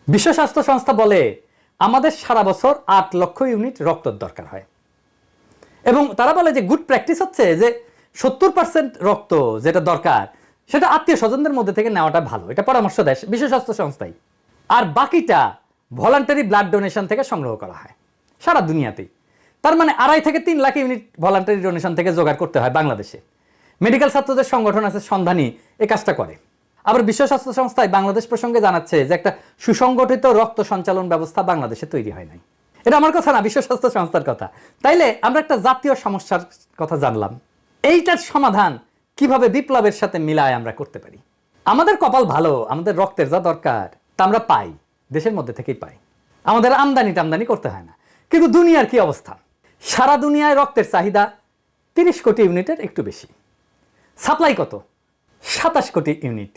বিশ্ব স্বাস্থ্য সংস্থা বলে আমাদের সারা বছর ৮ লক্ষ ইউনিট রক্তের দরকার হয় এবং তারা বলে যে গুড প্র্যাকটিস হচ্ছে যে ৭০% রক্ত যেটা দরকার সেটা আত্মীয় স্বজনদের মধ্যে থেকে নেওয়াটা ভালো, এটা পরামর্শ দেয় বিশ্ব স্বাস্থ্য সংস্থাই। আর বাকিটা ভলান্টারি ব্লাড ডোনেশন থেকে সংগ্রহ করা হয় সারা দুনিয়াতেই। তার মানে ২.৫ থেকে ৩ লাখ ইউনিট ভলান্টারি ডোনেশন থেকে জোগাড় করতে হয় বাংলাদেশে। মেডিকেল ছাত্রদের সংগঠন আছে সন্ধানী, এই কাজটা করে। আবার বিশ্ব স্বাস্থ্য সংস্থায় বাংলাদেশ প্রসঙ্গে জানাচ্ছে যে একটা সুসংগঠিত রক্ত সঞ্চালন ব্যবস্থা বাংলাদেশে তৈরি হয় নাই। এটা আমার কথা না, বিশ্ব স্বাস্থ্য সংস্থার কথা। তাইলে আমরা একটা জাতীয় সমস্যার কথা জানলাম, এইটার সমাধান কিভাবে বিপ্লবের সাথে মিলায় আমরা করতে পারি। আমাদের কপাল ভালো, আমাদের রক্তের যা দরকার তা আমরা পাই, দেশের মধ্যে থেকেই পাই, আমাদের আমদানি করতে হয় না। কিন্তু দুনিয়ার কি অবস্থা? সারা দুনিয়ায় রক্তের চাহিদা ৩০ কোটি ইউনিটের একটু বেশি, সাপ্লাই কত? ২৭ কোটি ইউনিট।